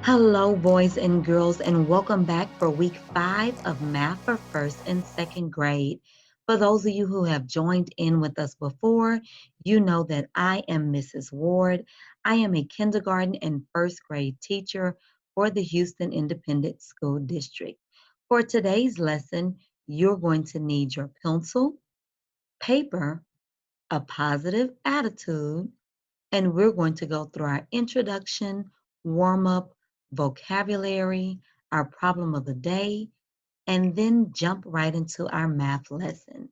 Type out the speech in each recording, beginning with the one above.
Hello, boys and girls, and welcome back for week 5 of Math for First and Second Grade. For those of you who have joined in with us before, you know that I am Mrs. Ward. I am a kindergarten and first grade teacher for the Houston Independent School District. For today's lesson, you're going to need your pencil, paper, a positive attitude, and we're going to go through our introduction, warm up, vocabulary, our problem of the day, and then jump right into our math lesson.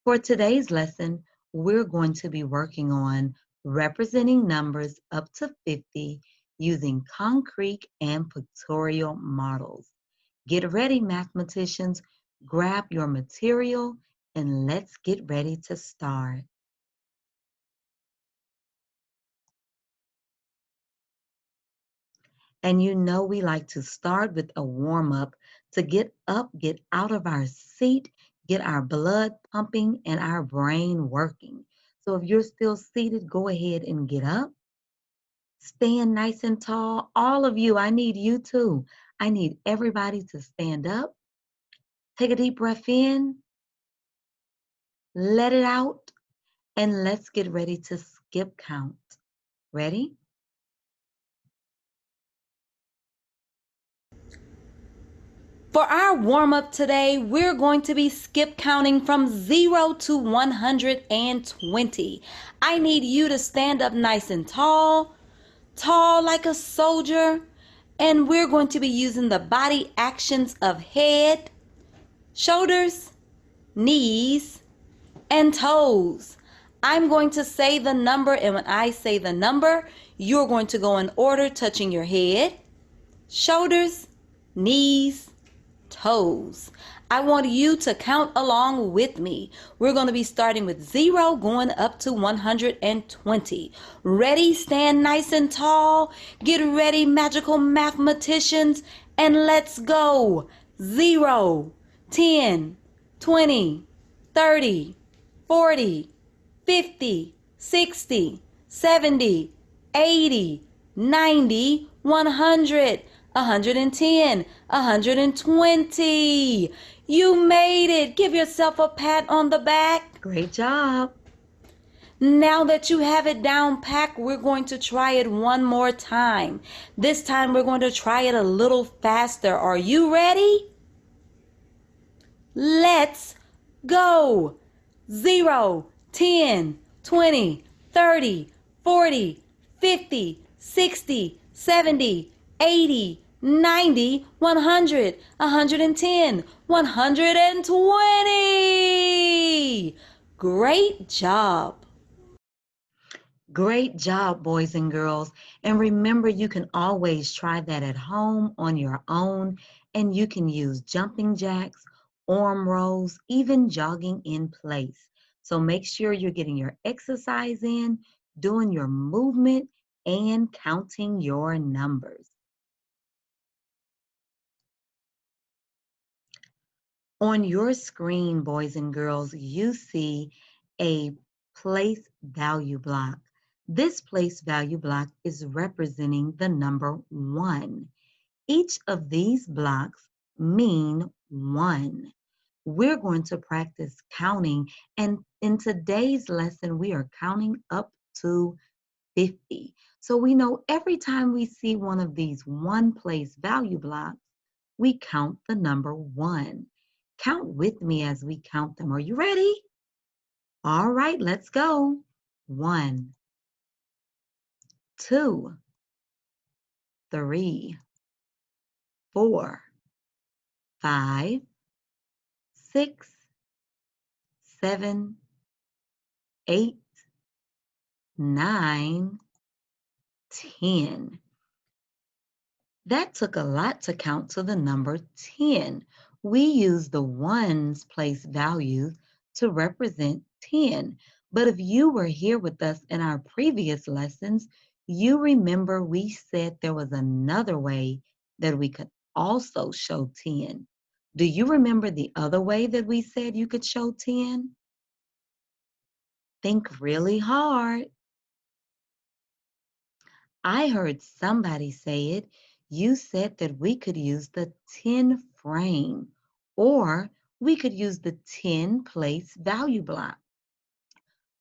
For today's lesson, we're going to be working on representing numbers up to 50 using concrete and pictorial models. Get ready, mathematicians, grab your material, and let's get ready to start. And you know we like to start with a warm up to get up, get out of our seat, get our blood pumping and our brain working. So if you're still seated, go ahead and get up. Stand nice and tall. All of you, I need you too. I need everybody to stand up. Take a deep breath in, let it out, and let's get ready to skip count. Ready? For our warm-up today, we're going to be skip counting from 0 to 120. I need you to stand up nice and tall, tall like a soldier, and we're going to be using the body actions of head, shoulders, knees, and toes. I'm going to say the number, and when I say the number, you're going to go in order, touching your head, shoulders, knees, toes. I want you to count along with me. We're going to be starting with 0 going up to 120. Ready? Stand nice and tall. Get ready, magical mathematicians, and let's go. 0, 10, 20, 30, 40, 50, 60, 70, 80, 90, 100. 110, 120. You made it. Give yourself a pat on the back. Great job. Now that you have it down packed, we're going to try it one more time. This time we're going to try it a little faster. Are you ready? Let's go. 0, 10, 20, 30, 40, 50, 60, 70, 80, 90, 100, 110, 120. Great job. Great job, boys and girls. And remember, you can always try that at home on your own, and you can use jumping jacks, arm rolls, even jogging in place. So make sure you're getting your exercise in, doing your movement, and counting your numbers. On your screen, boys and girls, you see a place value block. This place value block is representing the number 1. Each of these blocks mean 1. We're going to practice counting, and in today's lesson, we are counting up to 50. So we know every time we see one of these one place value blocks, we count the number 1. Count with me as we count them. Are you ready? All right, let's go. 1, 2, 3, 4, 5, 6, 7, 8, 9, 10. That took a lot to count to the number 10. We use the ones place values to represent 10. But if you were here with us in our previous lessons, you remember we said there was another way that we could also show 10. Do you remember the other way that we said you could show 10? Think really hard. I heard somebody say it. You said that we could use the 10 frame, or we could use the 10 place value block.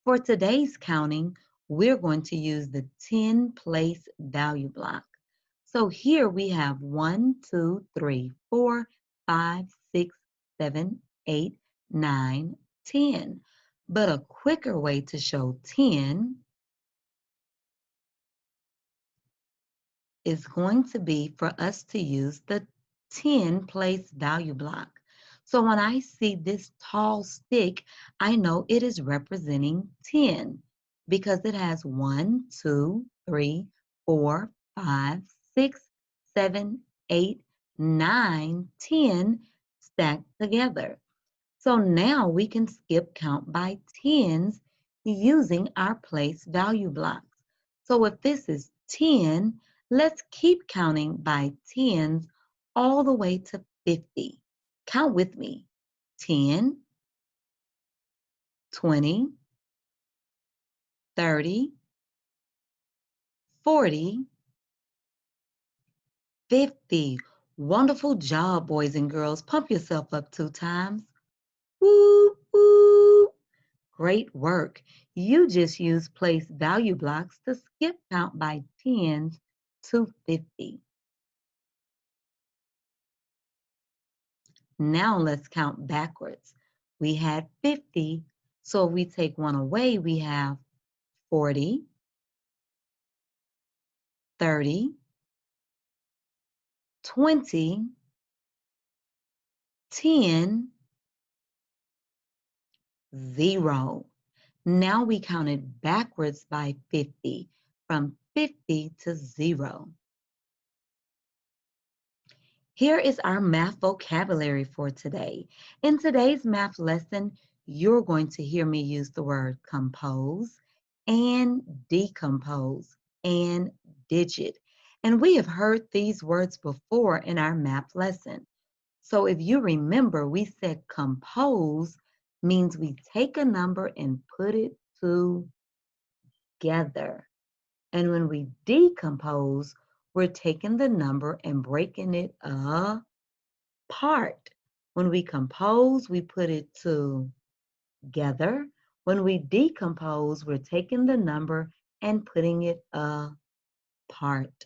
For today's counting, we're going to use the 10 place value block. So here we have 1, 2, 3, 4, 5, 6, 7, 8, 9, 10. But a quicker way to show 10 is going to be for us to use the 10 place value block. So when I see this tall stick, I know it is representing 10 because it has 1, 2, 3, 4, 5, 6, 7, 8, 9, 10 stacked together. So now we can skip count by tens using our place value blocks. So if this is 10, let's keep counting by tens all the way to 50. Count with me. 10, 20, 30, 40, 50. Wonderful job, boys and girls. Pump yourself up 2 times. Woo, woo. Great work. You just used place value blocks to skip count by tens to 50. Now let's count backwards. We had 50, so if we take one away, we have 40, 30, 20, 10, 0. Now we counted backwards by 50, from 50 to 0. Here is our math vocabulary for today. In today's math lesson, you're going to hear me use the word compose and decompose and digit. And we have heard these words before in our math lesson. So if you remember, we said compose means we take a number and put it together. And when we decompose, we're taking the number and breaking it up part. When we compose, we put it together. When we decompose, we're taking the number and putting it apart.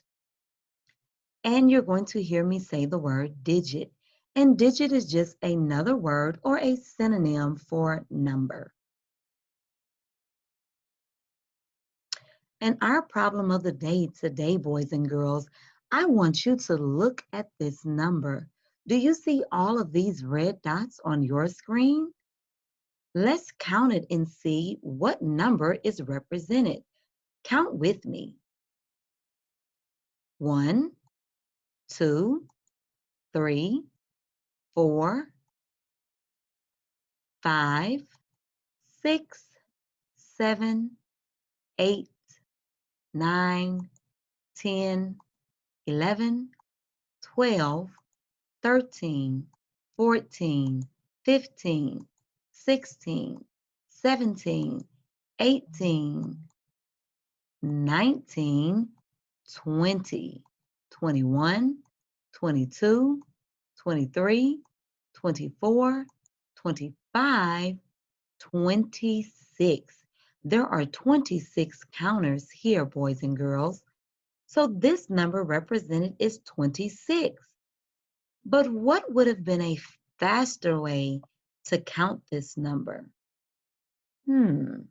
And you're going to hear me say the word digit. And digit is just another word or a synonym for number. And our problem of the day today, boys and girls, I want you to look at this number. Do you see all of these red dots on your screen? Let's count it and see what number is represented. Count with me. 1, 2, 3, 4, 5, 6, 7, 8, 9, 10, 11, 12, 13, 14, 15, 16, 17, 18, 19, 20, 21, 22, 23, 24, 25, 26. There are 26 counters here, boys and girls. So this number represented is 26. But what would have been a faster way to count this number? Do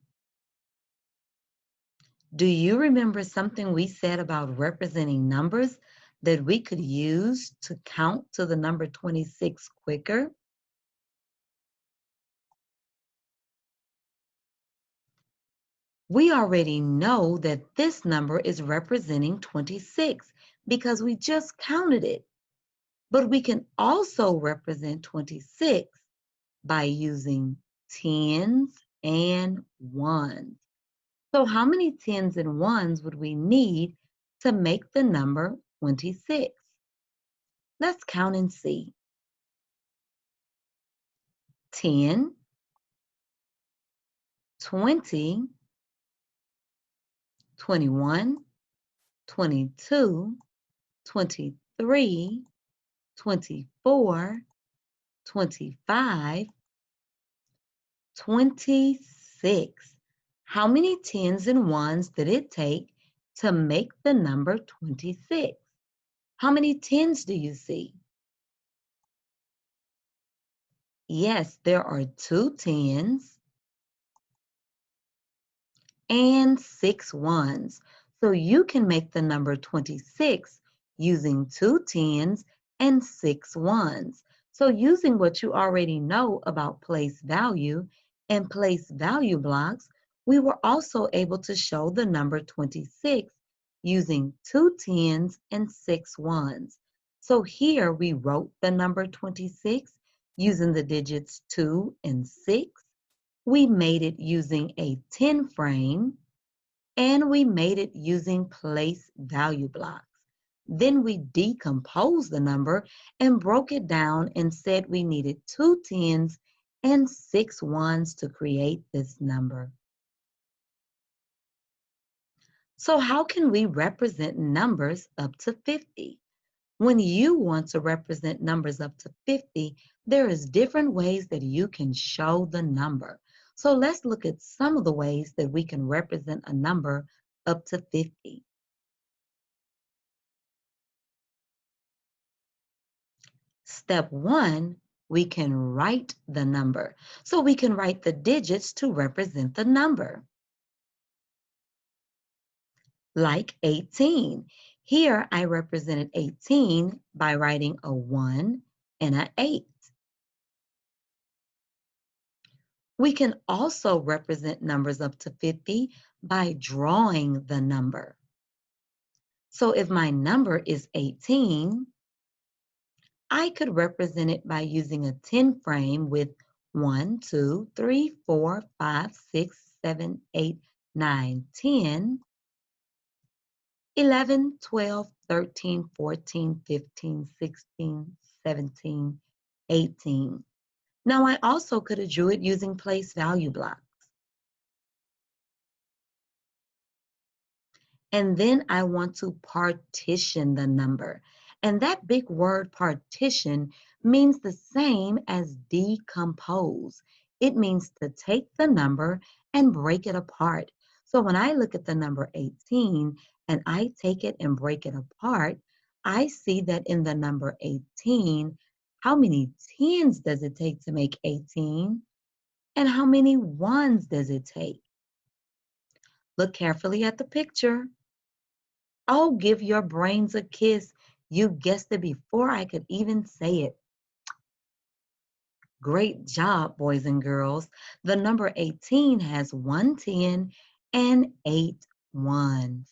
you remember something we said about representing numbers that we could use to count to the number 26 quicker? We already know that this number is representing 26 because we just counted it. But we can also represent 26 by using tens and ones. So how many tens and ones would we need to make the number 26? Let's count and see. 10, 20, 21, 22, 23, 24, 25, 26. How many tens and ones did it take to make the number 26? How many tens do you see? Yes, there are two tens and six ones. So you can make the number 26 using two tens and six ones. So using what you already know about place value and place value blocks, we were also able to show the number 26 using two tens and six ones. So here we wrote the number 26 using the digits 2 and 6. We made it using a 10 frame, and we made it using place value blocks. Then we decomposed the number and broke it down and said we needed two tens and six ones to create this number. So how can we represent numbers up to 50? When you want to represent numbers up to 50, there is different ways that you can show the number. So let's look at some of the ways that we can represent a number up to 50. Step one, we can write the number. So we can write the digits to represent the number. Like 18. Here I represented 18 by writing a 1 and an 8. We can also represent numbers up to 50 by drawing the number. So if my number is 18, I could represent it by using a 10 frame with 1, 2, 3, 4, 5, 6, 7, 8, 9, 10, 11, 12, 13, 14, 15, 16, 17, 18. Now I also could have drew it using place value blocks. And then I want to partition the number. And that big word partition means the same as decompose. It means to take the number and break it apart. So when I look at the number 18 and I take it and break it apart, I see that in the number 18, how many tens does it take to make 18? And how many ones does it take? Look carefully at the picture. Oh, give your brains a kiss. You guessed it before I could even say it. Great job, boys and girls. The number 18 has 1 10 and 8 ones.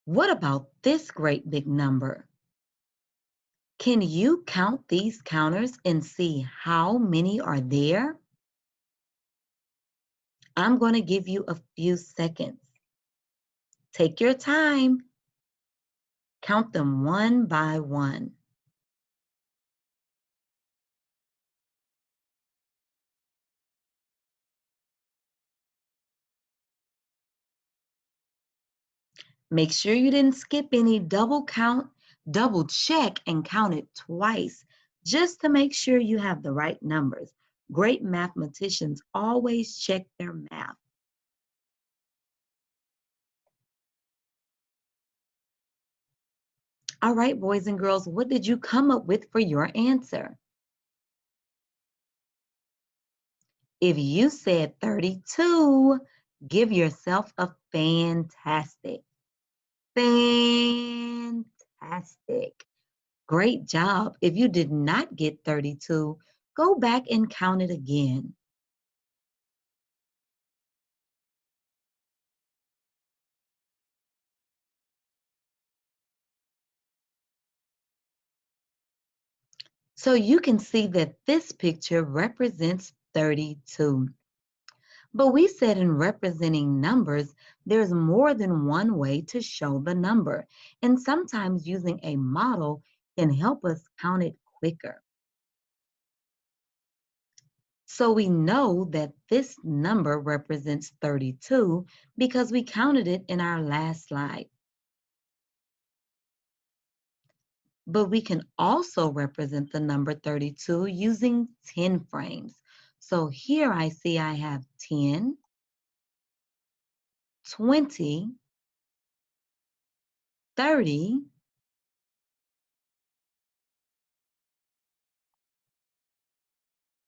What about this great big number? Can you count these counters and see how many are there? I'm going to give you a few seconds. Take your time. Count them one by one. Make sure you didn't skip any. Double count, double check, and count it twice just to make sure you have the right numbers. Great mathematicians always check their math. All right, boys and girls, what did you come up with for your answer? If you said 32, give yourself a fantastic. Fantastic. Great job. If you did not get 32, go back and count it again. So you can see that this picture represents 32. But we said in representing numbers, there's more than one way to show the number. And sometimes using a model can help us count it quicker. So we know that this number represents 32 because we counted it in our last slide. But we can also represent the number 32 using 10 frames. So here I see I have 10, 20, 30,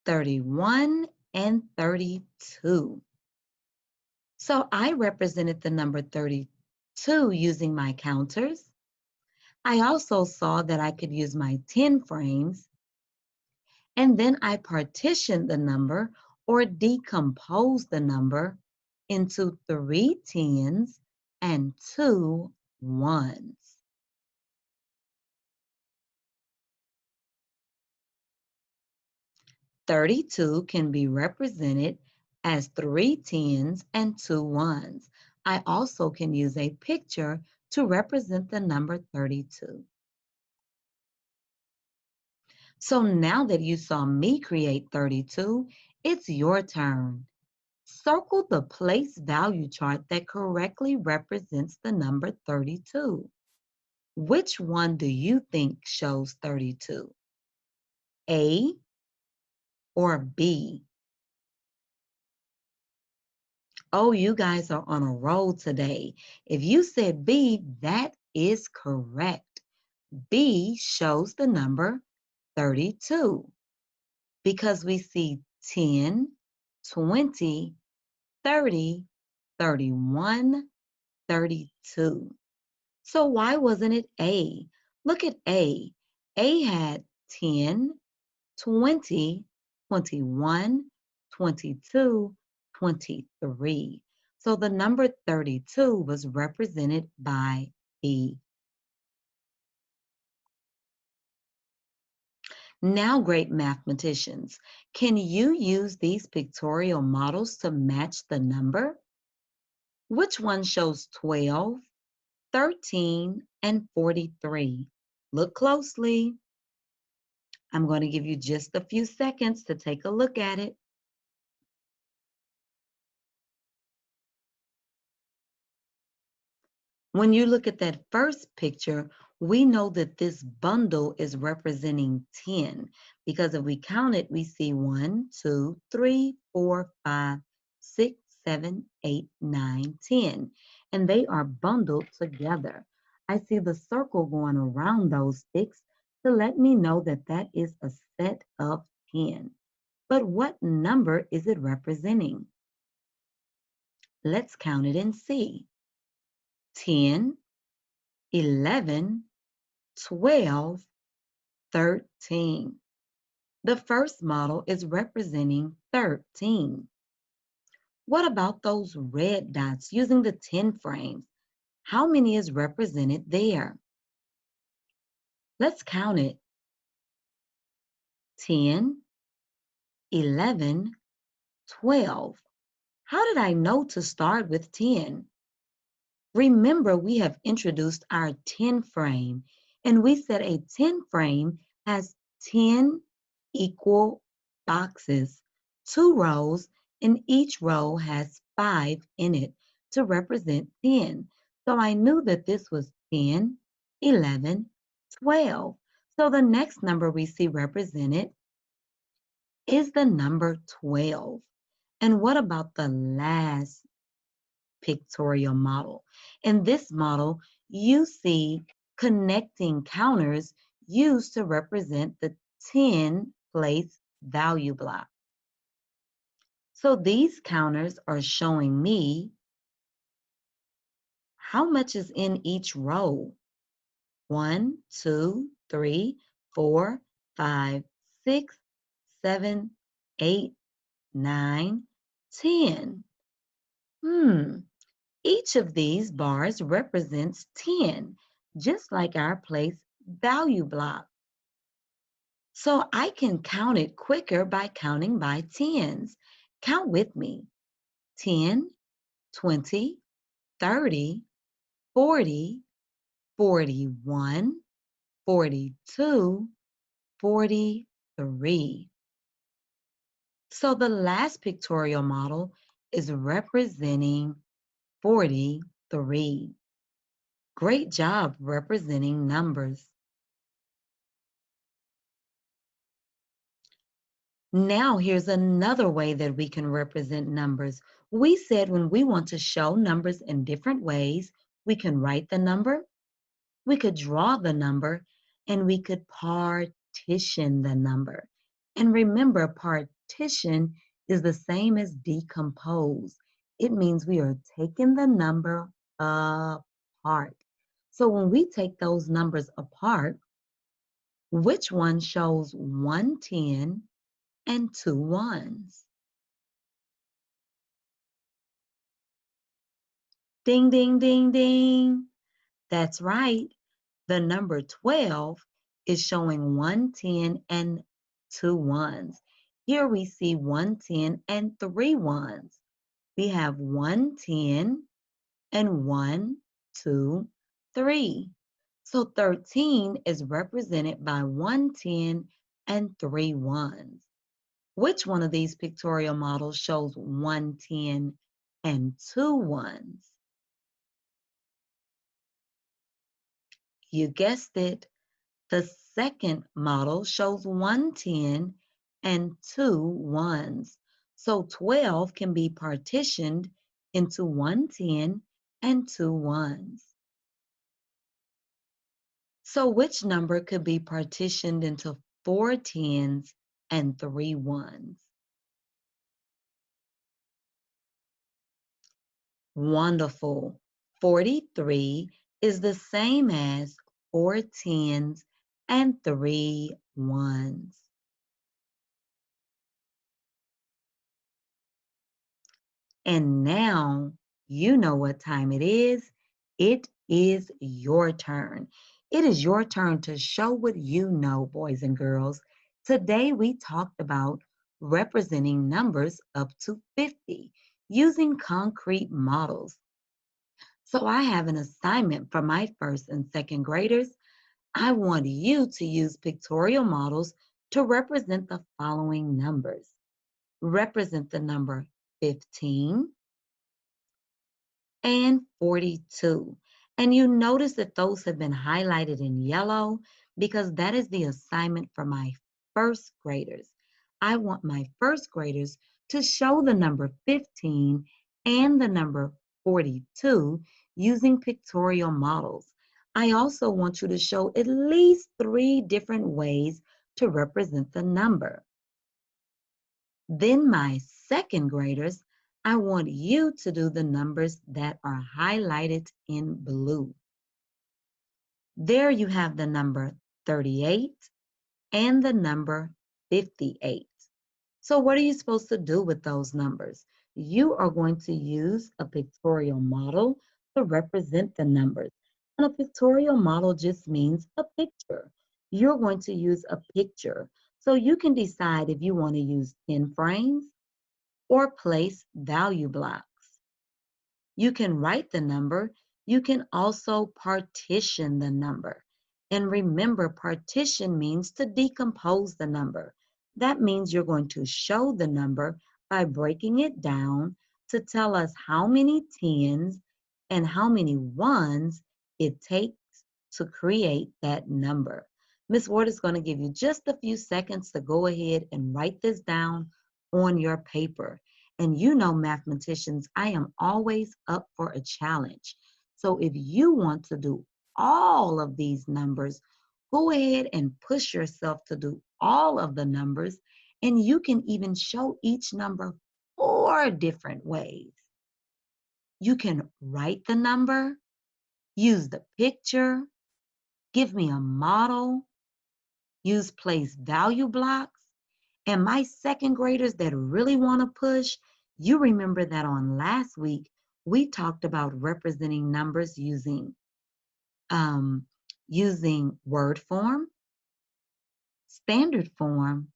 31, and 32. So I represented the number 32 using my counters. I also saw that I could use my 10 frames, and then I partitioned the number or decomposed the number into 3 10s and 2 1s. 32 can be represented as 3 10s and 2 1s. I also can use a picture to represent the number 32. So now that you saw me create 32, it's your turn. Circle the place value chart that correctly represents the number 32. Which one do you think shows 32? A or B? Oh, you guys are on a roll today. If you said B, that is correct. B shows the number 32 because we see 10, 20, 30, 31, 32. So why wasn't it A? Look at A. A had 10, 20, 21, 22, 23. So the number 32 was represented by B. Now, great mathematicians, can you use these pictorial models to match the number? Which one shows 12, 13, and 43? Look closely. I'm going to give you just a few seconds to take a look at it. When you look at that first picture, we know that this bundle is representing 10 because if we count it, we see 1, 2, 3, 4, 5, 6, 7, 8, 9, 10, and they are bundled together. I see the circle going around those sticks to let me know that that is a set of 10. But what number is it representing? Let's count it and see. 10, 11, 12, 13. The first model is representing 13. What about those red dots using the 10 frames? How many is represented there? Let's count it. 10, 11, 12. How did I know to start with 10? Remember, we have introduced our 10 frame, and we said a 10 frame has 10 equal boxes, 2 rows, and each row has 5 in it to represent 10. So I knew that this was 10, 11, 12. So the next number we see represented is the number 12. And what about the last pictorial model? In this model, you see connecting counters used to represent the 10 place value block. So these counters are showing me how much is in each row. 1, 2, 3, 4, 5, 6, 7, 8, 9, 10. Each of these bars represents 10, just like our place value block. So I can count it quicker by counting by tens. Count with me. 10, 20, 30, 40, 41, 42, 43. So the last pictorial model is representing 43. Great job representing numbers. Now here's another way that we can represent numbers. We said when we want to show numbers in different ways, we can write the number, we could draw the number, and we could partition the number. And remember, partition is the same as decompose. It means we are taking the number apart. So when we take those numbers apart, which one shows 110 and two ones? Ding, ding, ding, ding. That's right. The number 12 is showing 110 and two ones. Here we see 110 and three ones. We have 110 and 1, 2, 3. So 13 is represented by 110 and three ones. Which one of these pictorial models shows 110 and two ones? You guessed it. The second model shows 110 and two ones. So 12 can be partitioned into 110 and two ones. So which number could be partitioned into four tens and three ones? Wonderful. 43 is the same as four tens and three ones. And now you know what time it is. It is your turn. It is your turn to show what you know, boys and girls. Today we talked about representing numbers up to 50 using concrete models. So I have an assignment for my first and second graders. I want you to use pictorial models to represent the following numbers. Represent the number 15 and 42. And you notice that those have been highlighted in yellow because that is the assignment for my first graders. I want my first graders to show the number 15 and the number 42 using pictorial models. I also want you to show at least 3 different ways to represent the number. Then my second graders, I want you to do the numbers that are highlighted in blue. There you have the number 38 and the number 58. So what are you supposed to do with those numbers? You are going to use a pictorial model to represent the numbers. And a pictorial model just means a picture. You're going to use a picture. So you can decide if you want to use 10 frames or place value blocks. You can write the number. You can also partition the number. And remember, partition means to decompose the number. That means you're going to show the number by breaking it down to tell us how many tens and how many ones it takes to create that number. Miss Ward is going to give you just a few seconds to go ahead and write this down on your paper. And you know, mathematicians, I am always up for a challenge. So if you want to do all of these numbers, go ahead and push yourself to do all of the numbers. And you can even show each number 4 different ways. You can write the number, use the picture, give me a model, use place value blocks. And my second graders that really want to push, you remember that on last week, we talked about representing numbers um, using word form, standard form,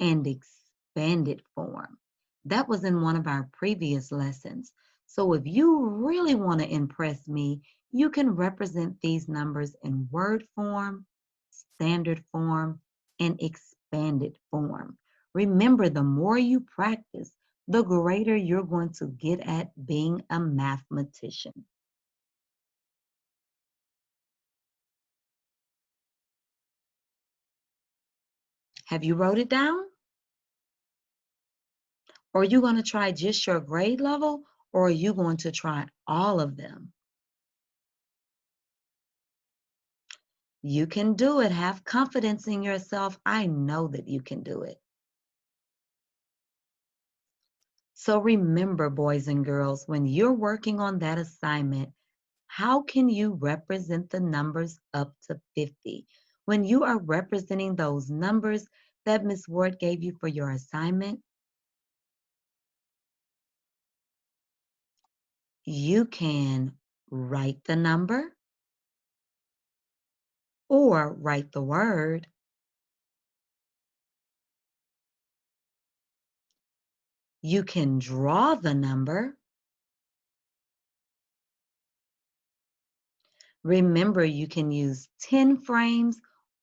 and expanded form. That was in one of our previous lessons. So if you really want to impress me, you can represent these numbers in word form, standard form, and expanded form. Remember, the more you practice, the greater you're going to get at being a mathematician. Have you wrote it down? Or are you going to try just your grade level, or are you going to try all of them? You can do it. Have confidence in yourself. I know that you can do it. So remember, boys and girls, when you're working on that assignment, how can you represent the numbers up to 50? When you are representing those numbers that Miss Ward gave you for your assignment, you can write the number or write the word. You can draw the number. Remember, you can use 10 frames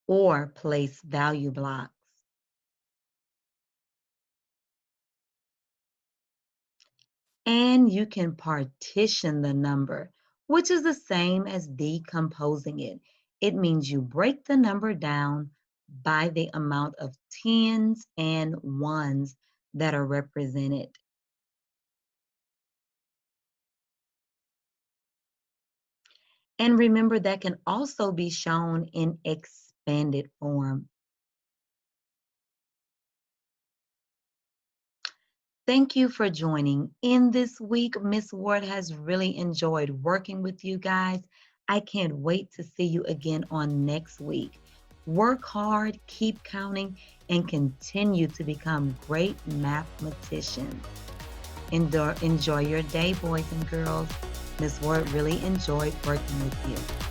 or place value blocks. And you can partition the number, which is the same as decomposing it. It means you break the number down by the amount of tens and ones that are represented. And remember, that can also be shown in expanded form. Thank you for joining in this week. Miss Ward has really enjoyed working with you guys. I can't wait to see you again on next week. Work hard, keep counting, and continue to become great mathematicians. Enjoy your day, boys and girls. Miss Ward really enjoyed working with you.